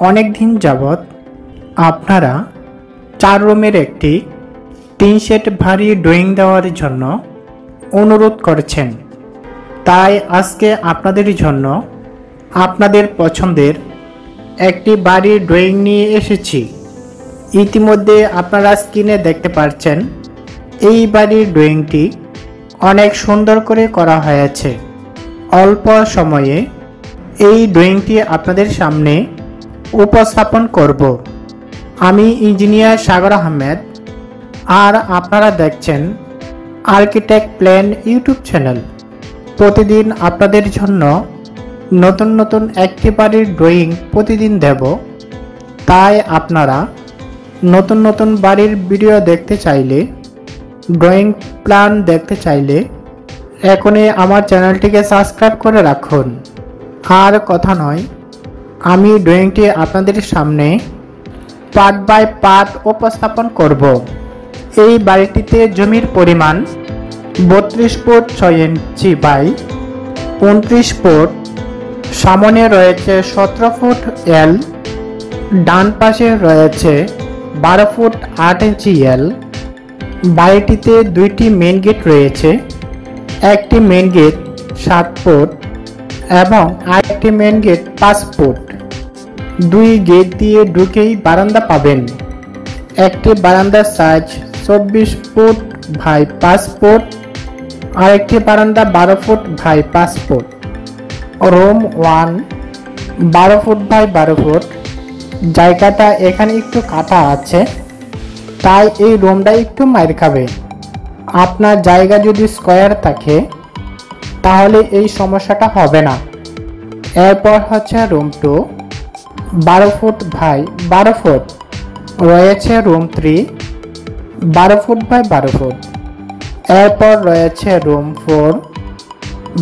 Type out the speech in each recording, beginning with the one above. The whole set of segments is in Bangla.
অনেক দিন যাবৎ আপনারা 4 রুমের একটি 3 সেট ভারী ড্রয়িং দেওয়ার জন্য অনুরোধ করেছেন। তাই আজকে আপনাদের জন্য আপনাদের পছন্দের একটি বাড়ির ড্রয়িং নিয়ে এসেছি। ইতিমধ্যে আপনারা স্ক্রিনে দেখতে পাচ্ছেন এই বাড়ির ড্রয়িংটি অনেক সুন্দর করে করা হয়েছে। অল্প সময়ে এই ড্রয়িংটি আপনাদের সামনে উপস্থাপন করব। আমি ইঞ্জিনিয়ার সাগর আহমেদ, আর আপনারা দেখছেন আর্কিটেক্ট প্ল্যান ইউটিউব চ্যানেল। প্রতিদিন আপনাদের জন্য নতুন নতুন একটি বাড়ির ড্রয়িং প্রতিদিন দেব। তাই আপনারা নতুন নতুন বাড়ির ভিডিও দেখতে চাইলে, ড্রয়িং প্ল্যান দেখতে চাইলে এখনই আমার চ্যানেলটিকে সাবস্ক্রাইব করে রাখুন। আর কথা নয়, আমি ড্রয়িংটি আপনাদের সামনে পার্ট বাই পার্ট উপস্থাপন করব। এই বাড়িটিতে জমির পরিমাণ 32 ফুট 6 ইঞ্চি বাই 29 ফুট। সামনে রয়েছে 17 ফুট এল, ডান পাশে রয়েছে 12 ফুট 8 ইঞ্চি এল। বাড়িটিতে দুইটি মেন গেট রয়েছে, একটি মেন গেট 7 ফুট এবং আরেকটি মেন গেট 5 ফুট। দুই গেট দিয়ে ঢুকেই বারান্দা পাবেন। একটি বারান্দার সাইজ 24 ফুট বাই 5 ফুট, আরেকটি বারান্দা 12 foot by 5 foot. Room 1 12 foot by 12 foot. জায়গাটা এখানে একটু কাটা আছে, তাই এই রুমটা একটু মাইর খাবে। আপনার জায়গা যদি স্কোয়ার থাকে তাহলে এই সমস্যাটা হবে না। এরপর হচ্ছে রুম 2 12 ফুট বাই 12 ফুট। রয়েছে রুম 3 12 ফুট বাই 12 ফুট। এরপর রয়েছে রুম 4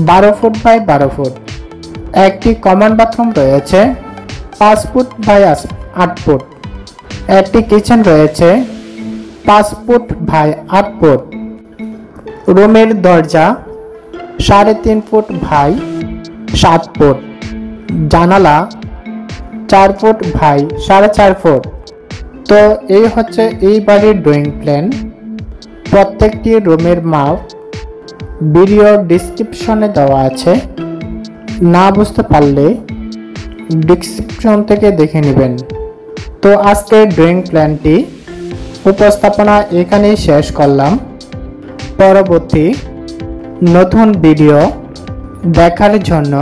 12 ফুট বাই 12 ফুট। একটি কমন বাথরুম রয়েছে 5 ফুট বাই 8 ফুট। একটি কিচেন রয়েছে 5 ফুট বাই 8 ফুট। রুমের দরজা 3.5 ফুট বাই 7 ফুট। জানালা 4 ফুট বাই 4.5 ফুট। তো এই হচ্ছে এই বাড়ির ড্রয়িং প্ল্যান। প্রত্যেকটি রুমের মাপ ভিডিও ডিসক্রিপশনে দেওয়া আছে, না বুঝতে পারলে ডিসক্রিপশন থেকে দেখে নেবেন। তো আজকের ড্রয়িং প্ল্যানটি উপস্থাপনা এখানেই শেষ করলাম। পরবর্তী নতুন ভিডিও দেখার জন্য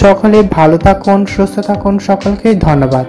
সকলে ভালো থাকুন, সুস্থ থাকুন। সকলকেই ধন্যবাদ।